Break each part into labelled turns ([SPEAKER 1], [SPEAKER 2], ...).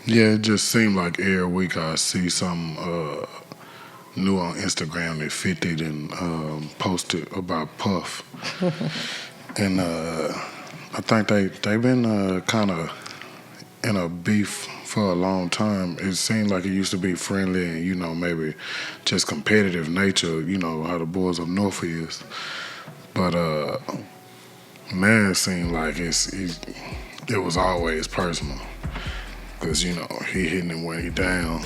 [SPEAKER 1] Yeah, it just seemed like every week I see some new on Instagram that 50 and posted about Puff, and I think they've been kind of in a beef for a long time. It seemed like it used to be friendly and maybe just competitive nature. You know how the boys up north is, but now it seemed like it was always personal. Cause he hitting him when he down.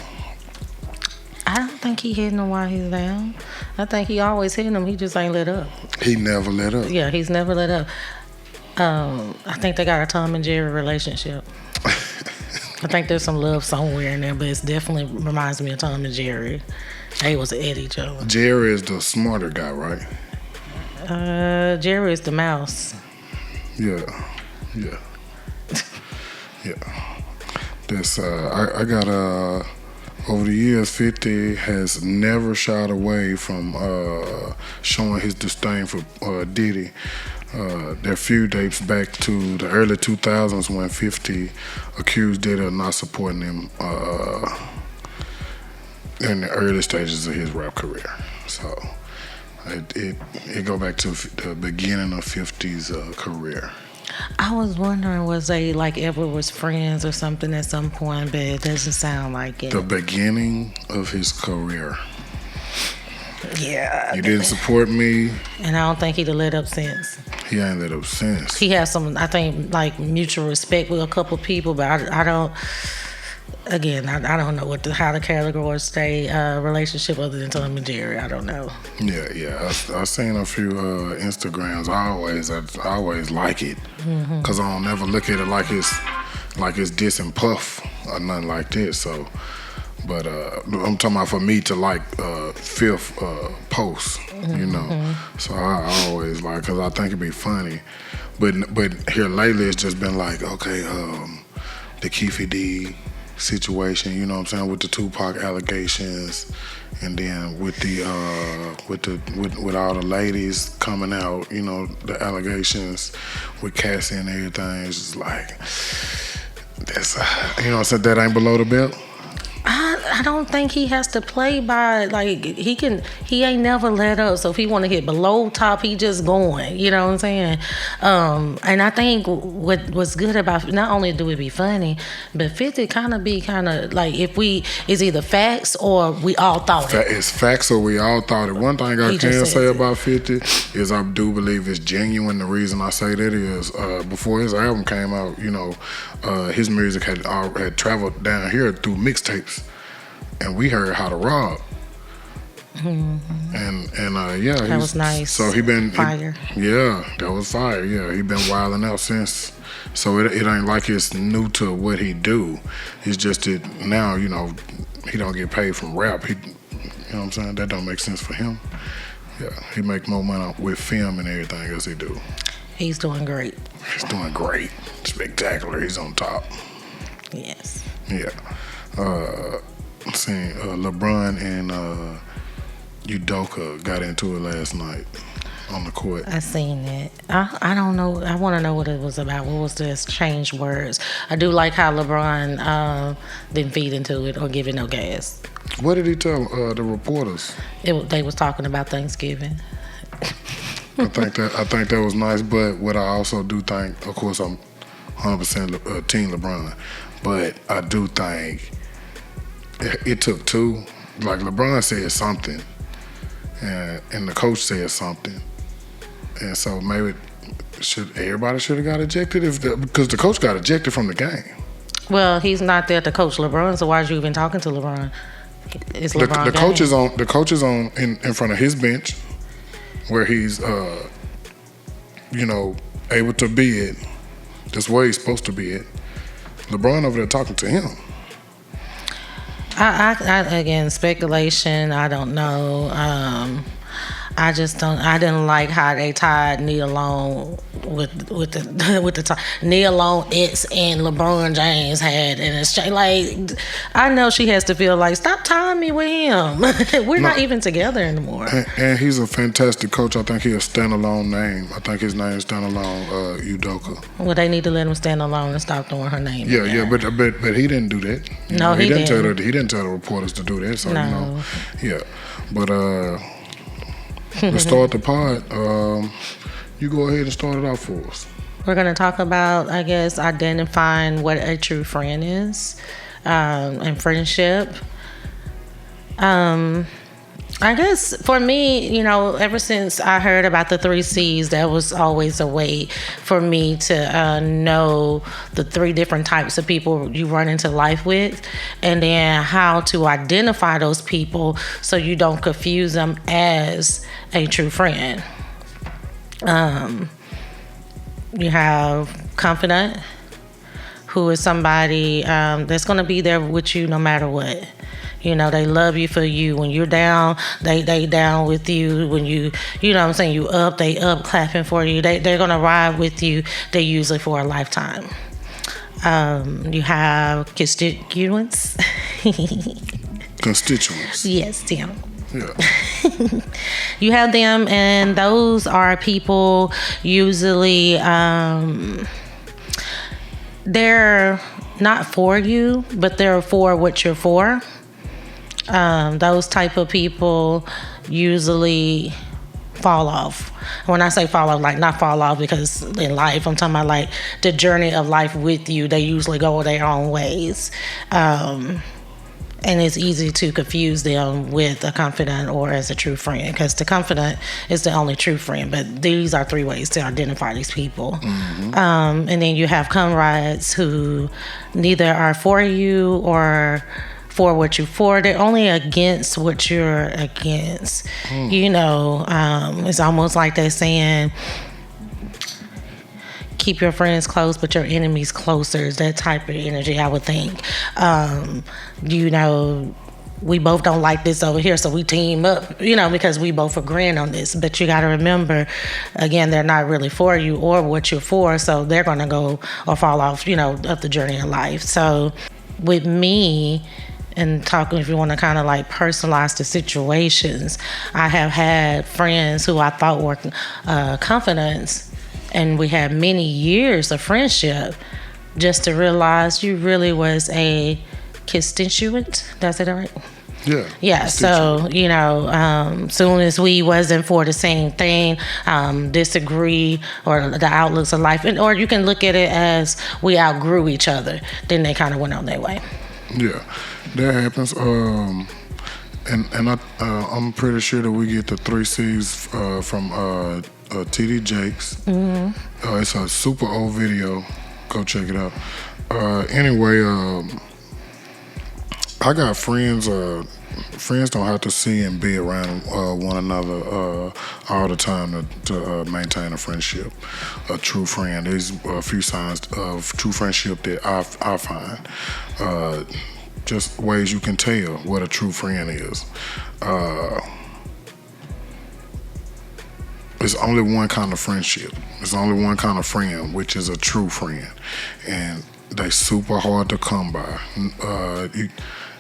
[SPEAKER 2] I don't think he hitting him while he's down. I think he always hitting him. He just ain't let up.
[SPEAKER 1] He never let up.
[SPEAKER 2] Yeah, he's never let up. I think they got a Tom and Jerry relationship. I think there's some love somewhere in there, but it definitely reminds me of Tom and Jerry. They was at each other.
[SPEAKER 1] Jerry is the smarter guy, right?
[SPEAKER 2] Jerry is the mouse.
[SPEAKER 1] Yeah. This I got over the years, 50 has never shied away from showing his disdain for Diddy. Their feud dates back to the early 2000s when 50 accused Diddy of not supporting him in the early stages of his rap career. So it go back to the beginning of 50's career.
[SPEAKER 2] I was wondering, was they like ever was friends or something at some point, but it doesn't sound like it.
[SPEAKER 1] The beginning of his career.
[SPEAKER 2] Yeah.
[SPEAKER 1] You didn't support me.
[SPEAKER 2] And I don't think he'd have let up since.
[SPEAKER 1] He ain't let up since.
[SPEAKER 2] He has some, I think, like mutual respect with a couple of people, but I don't. Again, I don't know how the categories stay relationship other than Tom and Jerry. I don't know.
[SPEAKER 1] Yeah. I seen a few Instagrams. I always like it because I don't never look at it like it's diss and puff or nothing like this. So, but I'm talking about for me to like fifth post, So I always like because I think it'd be funny. But here lately it's just been like okay, the Keefe D situation, you know what I'm saying, with the Tupac allegations, and then with all the ladies coming out, the allegations with Cassie and everything. It's just like that's so that ain't below the belt.
[SPEAKER 2] I don't think he has to play by like he ain't never let up. So if he want to hit below top, he just going. You know what I'm saying? And I think what's good about not only do it be funny, but 50 kind of like it's either facts or we all thought it.
[SPEAKER 1] It's facts or we all thought it. One thing I can say about 50 is I do believe it's genuine. The reason I say that is before his album came out, his music had traveled down here through mixtapes. And we heard How to Rob. And yeah.
[SPEAKER 2] That was nice.
[SPEAKER 1] So he been...
[SPEAKER 2] Fire.
[SPEAKER 1] That was fire. Yeah, he been wilding out since. So it ain't like it's new to what he do. It's just that now, he don't get paid from rap. You know what I'm saying? That don't make sense for him. Yeah, he make more money with film and everything else he do.
[SPEAKER 2] He's doing great.
[SPEAKER 1] He's doing great. Spectacular. He's on top.
[SPEAKER 2] Yes.
[SPEAKER 1] Yeah. Seeing LeBron and Udoka got into it last night on the court.
[SPEAKER 2] I seen it. I don't know. I want to know what it was about. What was this change words? I do like how LeBron didn't feed into it or give it no gas.
[SPEAKER 1] What did he tell the reporters?
[SPEAKER 2] They was talking about Thanksgiving.
[SPEAKER 1] I think that was nice. But what I also do think, of course, I'm 100% team LeBron, but I do think it took two. Like LeBron said something, and the coach said something, and so maybe everybody should have got ejected because the coach got ejected from the game.
[SPEAKER 2] Well, he's not there to coach LeBron, so why are you even talking to LeBron? It's LeBron.
[SPEAKER 1] The coach is on in front of his bench, where he's able to be it. That's where he's supposed to be it. LeBron over there talking to him. I
[SPEAKER 2] again, speculation. I don't know. I just don't. I didn't like how they tied Nia Long with the with the tie. Nia Long, it's and LeBron James had an exchange. Like, I know she has to feel like, stop tying me with him. We're not even together anymore.
[SPEAKER 1] And he's a fantastic coach. I think he's a standalone name. I think his name is standalone Udoka.
[SPEAKER 2] Well, they need to let him stand alone and stop throwing her name.
[SPEAKER 1] Yeah, but he didn't do that.
[SPEAKER 2] He didn't.
[SPEAKER 1] He didn't tell the reporters to do that. So
[SPEAKER 2] No.
[SPEAKER 1] but to start the pod, you go ahead and start it out for us.
[SPEAKER 2] We're going to talk about, I guess, identifying what a true friend is, and friendship. I guess for me, ever since I heard about the 3 C's, that was always a way for me to know the 3 different types of people you run into life with, and then how to identify those people so you don't confuse them as a true friend. You have confidant, who is somebody that's going to be there with you no matter what. They love you for you. When you're down, they down with you. When you know what I'm saying, you up, they up clapping for you. They're going to ride with you. They usually for a lifetime. You have constituents.
[SPEAKER 1] Constituents.
[SPEAKER 2] Yes, them.
[SPEAKER 1] Yeah.
[SPEAKER 2] You have them, and those are people usually, they're not for you, but they're for what you're for. Those type of people usually fall off. When I say fall off, like not fall off because in life, I'm talking about like the journey of life with you. They usually go their own ways. And it's easy to confuse them with a confidant or as a true friend, because the confidant is the only true friend. But these are 3 ways to identify these people. Mm-hmm. And then you have comrades who neither are for you or for what you're for. They're only against what you're against. It's almost like they're saying, keep your friends close, but your enemies closer. Is that type of energy, I would think. We both don't like this over here, so we team up, because we both agreeing on this. But you got to remember, again, they're not really for you or what you're for, so they're going to go or fall off, of the journey of life. So with me, and talking, if you want to kind of like personalize the situations, I have had friends who I thought were confidants, and we had many years of friendship, just to realize you really was a constituent. Did I say that right?
[SPEAKER 1] Yeah.
[SPEAKER 2] Yeah. So, soon as we wasn't for the same thing, disagree, or the outlooks of life, or you can look at it as we outgrew each other, then they kind of went on their way.
[SPEAKER 1] Yeah, that happens. I'm pretty sure that we get the 3 C's from TD Jakes. Mm-hmm. It's a super old video. Go check it out. Anyway, I got friends. Friends don't have to see and be around one another all the time to maintain a friendship. A true friend. There's a few signs of true friendship that I find. Just ways you can tell what a true friend is. There's only one kind of friendship. There's only one kind of friend, which is a true friend. And they super hard to come by.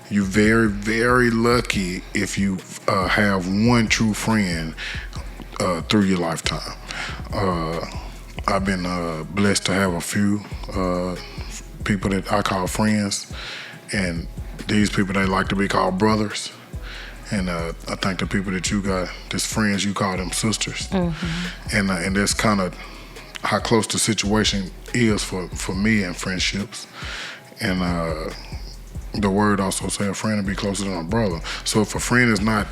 [SPEAKER 1] You're very, very lucky if you have one true friend through your lifetime. I've been blessed to have a few people that I call friends, and these people, they like to be called brothers. And I think the people that you got, just friends, you call them sisters. Mm-hmm. And that's kind of how close the situation is for me in friendships. And the word also say a friend to be closer than a brother. So if a friend is not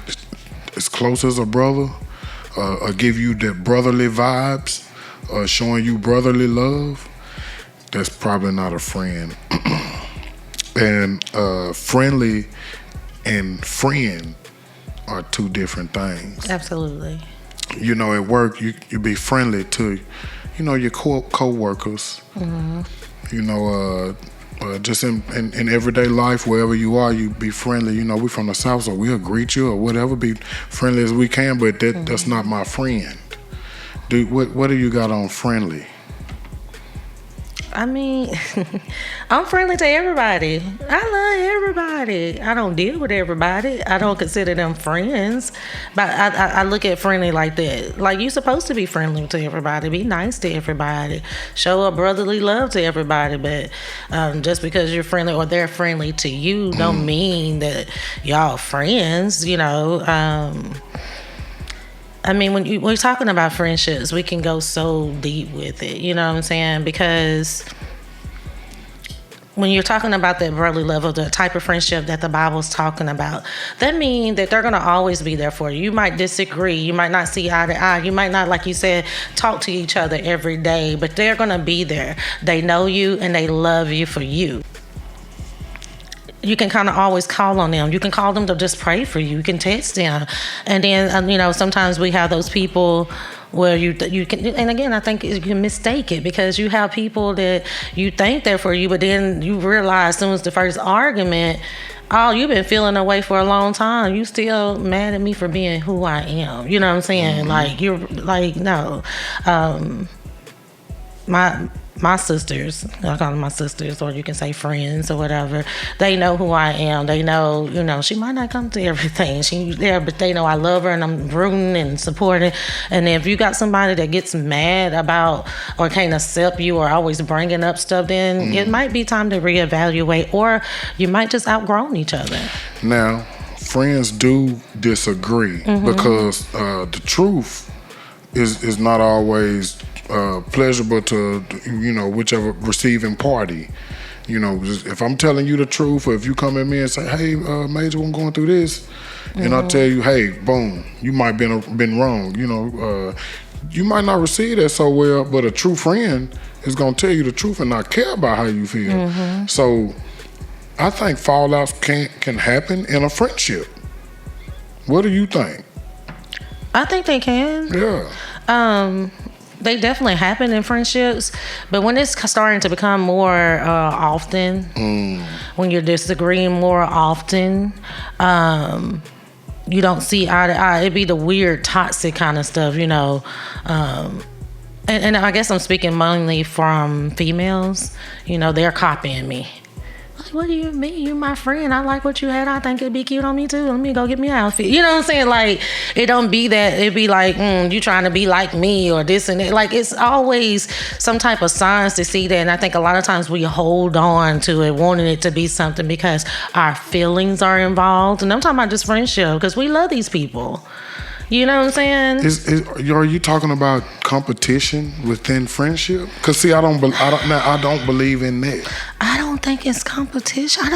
[SPEAKER 1] as close as a brother, or give you the brotherly vibes, showing you brotherly love, that's probably not a friend. And friendly and friend are 2 different things.
[SPEAKER 2] Absolutely.
[SPEAKER 1] At work, you be friendly to, your co-workers. Mm-hmm. just in everyday life, wherever you are, you be friendly. You know, we from the South, so we'll greet you or whatever, be friendly as we can. But that's not my friend. What do you got on friendly?
[SPEAKER 2] I mean, I'm friendly to everybody. I love everybody. I don't deal with everybody. I don't consider them friends. But I look at friendly like that. Like, you're supposed to be friendly to everybody. Be nice to everybody. Show a brotherly love to everybody. But just because you're friendly or they're friendly to you don't mean that y'all friends, you know. I mean, when we're talking about friendships, we can go so deep with it, you know what I'm saying? Because when you're talking about that brotherly level, the type of friendship that the Bible's talking about, that means that they're going to always be there for you. You might disagree. You might not see eye to eye. You might not, like you said, talk to each other every day, but they're going to be there. They know you and they love you for you. You can kind of always call on them. You can call them to just pray for you. You can text them. And then, you know, sometimes we have those people where you can, and again, I think you can mistake it because you have people that you think they're for you, but then you realize as soon as the first argument, oh, you've been feeling away for a long time. You still mad at me for being who I am. You know what I'm saying? Mm-hmm. Like, you're like, no. My sisters, I call them my sisters, or you can say friends or whatever. They know who I am. They know, you know, she might not come to everything. She's there, but they know I love her and I'm rooting and supporting. And if you got somebody that gets mad about or can't accept you or always bringing up stuff, then it might be time to reevaluate, or you might just outgrown each other.
[SPEAKER 1] Now, friends do disagree because the truth is not always pleasurable to, you know, whichever receiving party. You know, if I'm telling you the truth, or if you come at me and say, hey, Major, I'm going through this, and I tell you, hey, boom, you might been wrong. You know, you might not receive that so well, but a true friend is going to tell you the truth and not care about how you feel. So I think fallouts can happen in a friendship. What do you think?
[SPEAKER 2] I think they can.
[SPEAKER 1] Yeah.
[SPEAKER 2] They definitely happen in friendships, but when it's starting to become more often, when you're disagreeing more often, you don't see eye to eye. It'd be the weird, toxic kind of stuff, you know. And I guess I'm speaking mainly from females. You know, they're copying me. What do you mean? You my friend. I like what you had. I think it'd be cute on me too. Let me go get me an outfit. You know what I'm saying? Like, it don't be that. It'd be like, you trying to be like me or this and that. Like, it's always some type of signs to see that. And I think a lot of times we hold on to it, wanting it to be something because our feelings are involved. And I'm talking about just friendship because we love these people. You know what I'm saying?
[SPEAKER 1] Are you talking about competition within friendship? Because see, I don't believe in that.
[SPEAKER 2] I don't think it's competition. I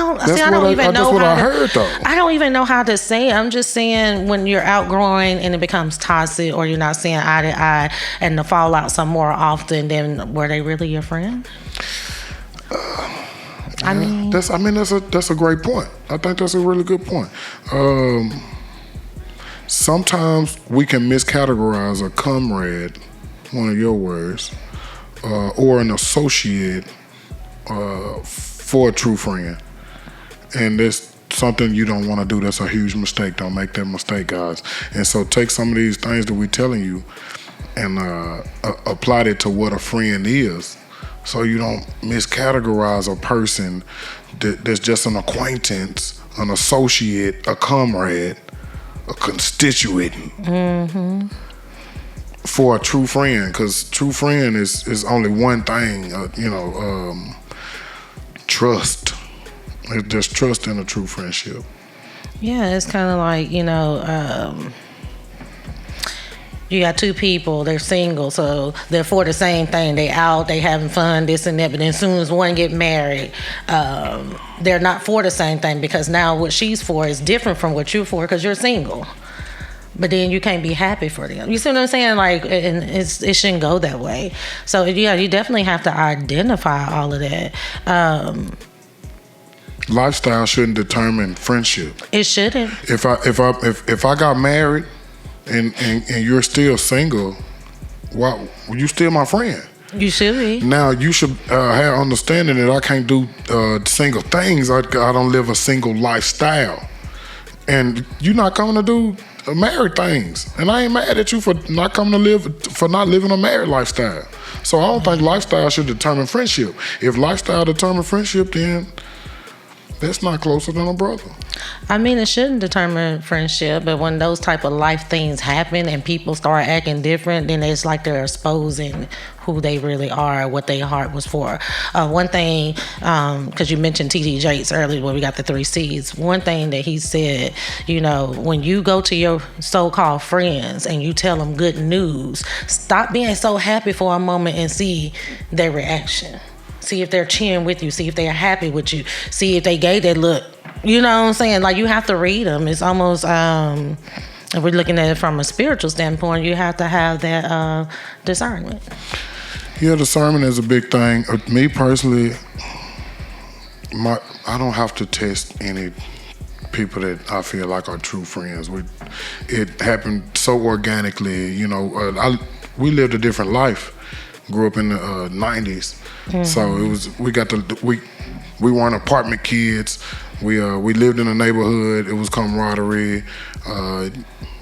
[SPEAKER 2] don't even know how to say it. I'm just saying when you're outgrowing and it becomes toxic, or you're not seeing eye to eye, and the fallouts are more often, then were they really your friend? I mean, that's a great point. I think that's a really good point. Sometimes we can miscategorize a comrade, one of your words, or an associate for a true friend. And that's something you don't want to do. That's a huge mistake. Don't make that mistake, guys. And so take some of these things that we're telling you and apply it to what a friend is, so you don't miscategorize a person that's just an acquaintance, an associate, a comrade, a constituent for a true friend, because true friend is only one thing, trust. It's just trust in a true friendship. Yeah, it's kind of like, you got two people, they're single, so they're for the same thing. They out, they having fun, this and that, but then as soon as one get married, they're not for the same thing, because now what she's for is different from what you're for, because you're single. But then you can't be happy for them. You see what I'm saying? Like, and it shouldn't go that way. So yeah, you definitely have to identify all of that.
[SPEAKER 1] Lifestyle shouldn't determine friendship.
[SPEAKER 2] It shouldn't.
[SPEAKER 1] If I got married and you're still single, well, you still my friend.
[SPEAKER 2] You should be.
[SPEAKER 1] Now you should have understanding that I can't do single things. I don't live a single lifestyle, and you're not coming to do married things. And I ain't mad at you for not living a married lifestyle. So I don't think lifestyle should determine friendship. If lifestyle determine friendship, then that's not closer than a brother.
[SPEAKER 2] I mean, it shouldn't determine friendship, but when those type of life things happen and people start acting different, then it's like they're exposing who they really are, what their heart was for. One thing, because you mentioned T.D. Jakes earlier, where we got the 3 C's. One thing that he said, when you go to your so-called friends and you tell them good news, stop being so happy for a moment and see their reaction. See if they're cheering with you. See if they're happy with you. See if they gave that look. You know what I'm saying? Like, you have to read them. It's almost, if we're looking at it from a spiritual standpoint, you have to have that discernment.
[SPEAKER 1] Yeah, discernment is a big thing. Me personally, I don't have to test any people that I feel like are true friends. It happened so organically. We lived a different life. Grew up in the 90s. Mm-hmm. So we weren't apartment kids. We lived in a neighborhood. It was camaraderie.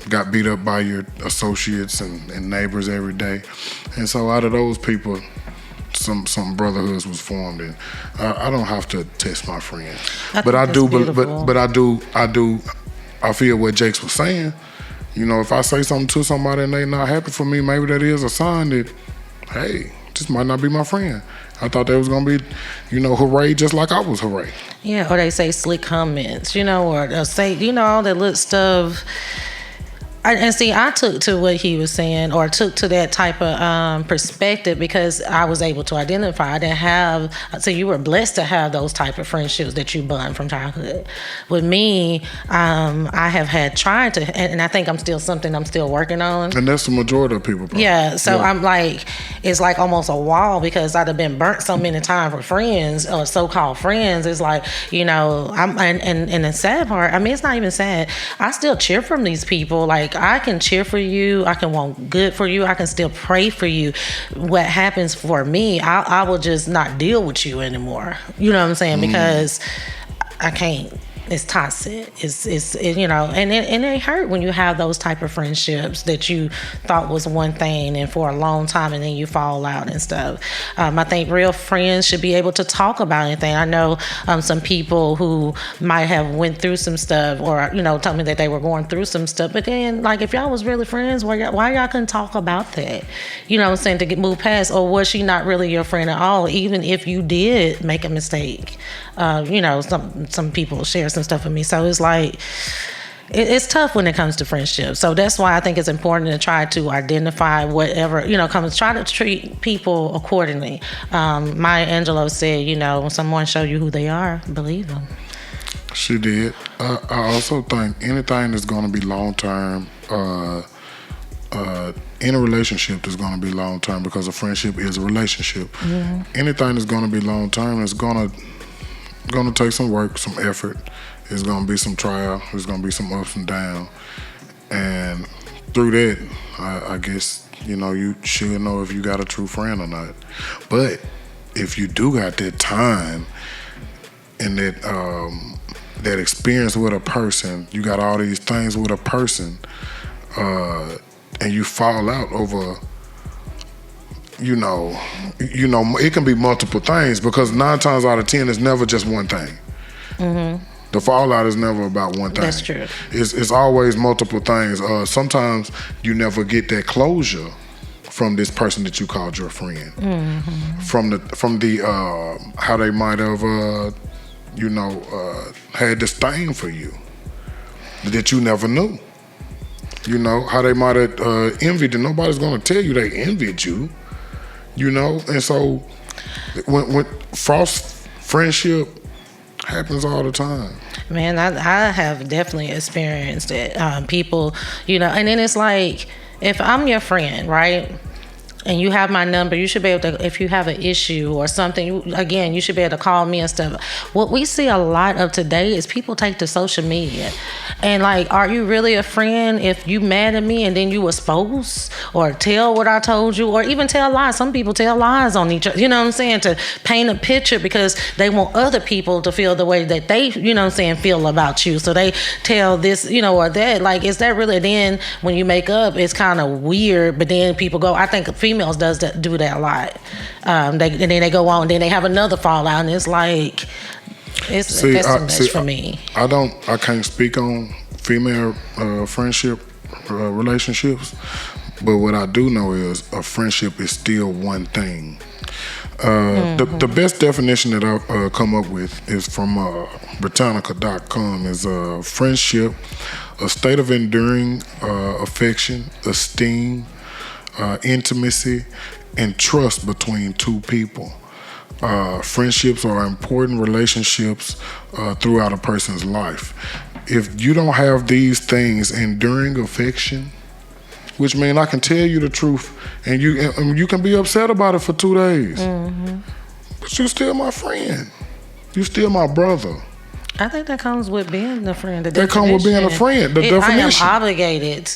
[SPEAKER 1] Got beat up by your associates and neighbors every day. And so out of those people, some brotherhoods was formed. And I don't have to test my friends. But I feel what Jakes was saying. If I say something to somebody and they not happy for me, maybe that is a sign that, hey, this might not be my friend. I thought they was gonna be, hooray, just like I was hooray.
[SPEAKER 2] Yeah, or they say slick comments, or they'll say, all that little stuff. And see, I took to what he was saying, or took to that type of perspective, because I was able to identify. I didn't have, so you were blessed to have those type of friendships that you bond from childhood. With me, I have had tried to, and I think I'm still working on.
[SPEAKER 1] And that's the majority of people. Probably.
[SPEAKER 2] Yeah, so yeah. I'm like, it's like almost a wall, because I'd have been burnt so many times with friends, or so-called friends. It's like, and the sad part, it's not even sad. I still cheer from these people. Like, I can cheer for you. I can want good for you. I can still pray for you. What happens for me, I will just not deal with you anymore. You know what I'm saying? Because I can't. It's toxic. It's and it hurt when you have those type of friendships that you thought was one thing, and for a long time, and then you fall out and stuff. I think real friends should be able to talk about anything. I know some people who might have went through some stuff, or told me that they were going through some stuff. But then, like, if y'all was really friends, why y'all couldn't talk about that? You know what I'm saying? To move past, or was she not really your friend at all? Even if you did make a mistake, some people share some stuff with me. So it's like, it's tough when it comes to friendship. So that's why I think it's important to try to identify whatever, try to treat people accordingly. Maya Angelou said, when someone show you who they are, believe them.
[SPEAKER 1] She did. I also think anything that's going to be long-term, in a relationship that's going to be long-term, because a friendship is a relationship. Mm-hmm. Anything that's going to be long-term is going to take some work, some effort. There's going to be some trial. There's going to be some ups and downs. And through that, I guess, you should know if you got a true friend or not. But if you do got that time and that experience with a person, you got all these things with a person, and you fall out over, it can be multiple things, because 9 times out of 10, it's never just one thing. Mm-hmm. The fallout is never about one thing.
[SPEAKER 2] That's true.
[SPEAKER 1] It's always multiple things. Sometimes you never get that closure from this person that you called your friend. Mm-hmm. From the how they might have had disdain for you that you never knew. How they might have envied you. Nobody's gonna tell you they envied you. And so when false friendship happens all the time.
[SPEAKER 2] Man, I have definitely experienced it. People, and then it's like, if I'm your friend, right? And you have my number. You should be able to, if you have an issue or something, again, you should be able to call me and stuff. What we see a lot of today is people take to social media. And like, are you really a friend if you mad at me and then you expose or tell what I told you, or even tell lies? Some people tell lies on each other, you know what I'm saying, to paint a picture because they want other people to feel the way that they, you know what I'm saying, feel about you. So they tell this, you know, or that. Like, is that really, then when you make up, it's kind of weird, but then people go, I think females do that a lot. And then they go on, then they have another fallout, and it's like, that's too much for me.
[SPEAKER 1] I can't speak on female friendship relationships, but what I do know is a friendship is still one thing. The best definition that I've come up with is from Britannica.com is friendship, a state of enduring affection, esteem, intimacy, and trust between two people. Friendships are important relationships throughout a person's life. If you don't have these things, enduring affection, which means I can tell you the truth, and you can be upset about it for 2 days, but you're still my friend. You're still my brother.
[SPEAKER 2] I think that comes with being a friend.
[SPEAKER 1] That comes with being a friend. The definition.
[SPEAKER 2] I am obligated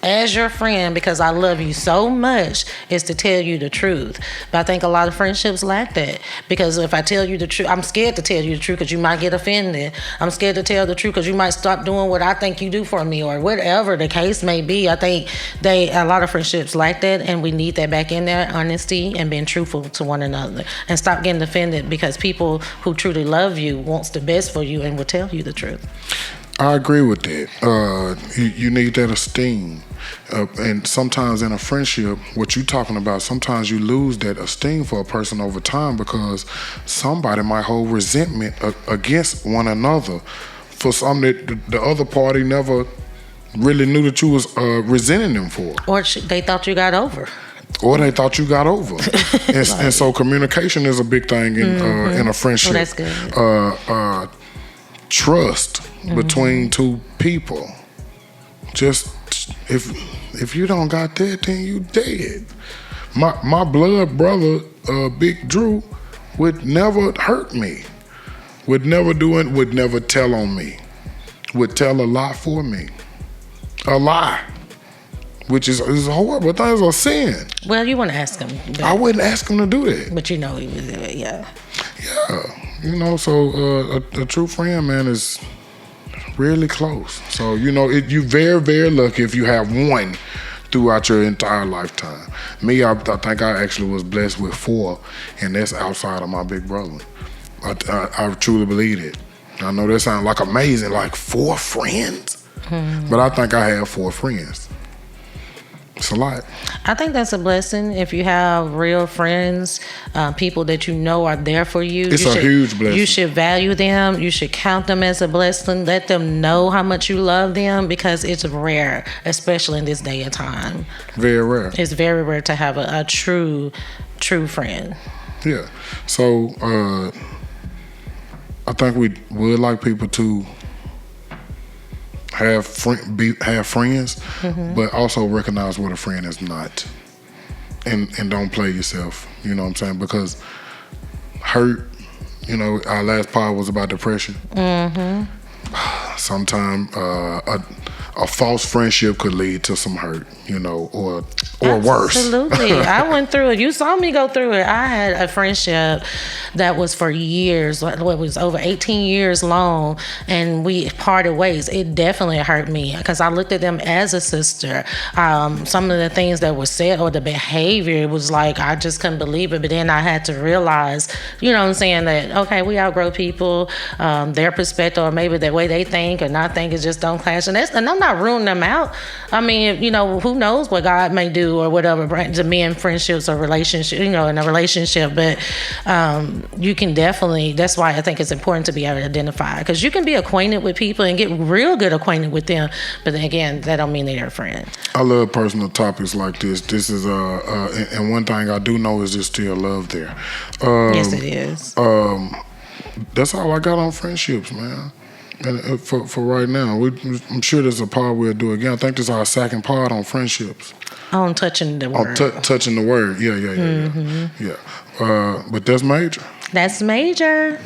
[SPEAKER 2] as your friend, because I love you so much, is to tell you the truth. But I think a lot of friendships lack that, because if I tell you the truth, I'm scared to tell you the truth because you might get offended. I'm scared to tell the truth because you might stop doing what I think you do for me, or whatever the case may be. I think a lot of friendships lack that, and we need that back in there, honesty and being truthful to one another, and stop getting offended because people who truly love you wants the best for you and will tell you the truth.
[SPEAKER 1] I agree with that. You need that esteem. And sometimes in a friendship, what you're talking about, sometimes you lose that esteem for a person over time because somebody might hold resentment against one another for something that the other party never really knew that you was resenting them for.
[SPEAKER 2] Or they thought you got over.
[SPEAKER 1] Or they thought you got over. And so communication is a big thing in a friendship.
[SPEAKER 2] Oh, that's good.
[SPEAKER 1] Trust between two people. Just if you don't got that, then you dead. My blood brother, Big Drew, would never hurt me. Would never tell on me. Would tell a lie for me. A lie. Which is a horrible thing. It's a sin.
[SPEAKER 2] Well, you wouldn't ask him.
[SPEAKER 1] I wouldn't ask him to do that.
[SPEAKER 2] But you know he was there, yeah.
[SPEAKER 1] Yeah. You know, so a true friend, man, is really close. So, you know, you're very, very lucky if you have one throughout your entire lifetime. Me, I think I actually was blessed with 4, and that's outside of my big brother. I truly believe it. I know that sounds like amazing, like 4 friends, but I think I have 4 friends. It's a lot.
[SPEAKER 2] I think that's a blessing if you have real friends, people that you know are there for you.
[SPEAKER 1] It's a huge blessing.
[SPEAKER 2] You should value them. You should count them as a blessing. Let them know how much you love them, because it's rare, especially in this day and time.
[SPEAKER 1] Very rare.
[SPEAKER 2] It's very rare to have a true friend.
[SPEAKER 1] Yeah. So I think we would like people to have friends, but also recognize what a friend is not, and don't play yourself. You know what I'm saying? Because hurt. You know, our last part was about depression. Sometimes a false friendship could lead to some hurt. You know, or worse.
[SPEAKER 2] Absolutely. I went through it. You saw me go through it. I had a friendship that was for years. It was over 18 years long, and we parted ways. It definitely hurt me because I looked at them as a sister. Some of the things that were said or the behavior, it was like I just couldn't believe it. But then I had to realize, you know what I'm saying, that okay, we outgrow people, their perspective or maybe the way they think or not think is just don't clash. And I'm not ruling them out. I mean, you know, who knows what God may do or whatever to me in friendships or relationship, you know, in a relationship. But you can definitely, that's why I think it's important to be able to identify, because you can be acquainted with people and get real good acquainted with them, but then again, that don't mean they're your friend.
[SPEAKER 1] I love personal topics like this. This is and one thing I do know is there's still love there.
[SPEAKER 2] Yes, it is.
[SPEAKER 1] That's all I got on friendships, man. And for right now, I'm sure there's a pod we'll do again. I think this is our second pod on friendships.
[SPEAKER 2] On touching the word.
[SPEAKER 1] Touching the word. Yeah. But that's major.
[SPEAKER 2] That's major.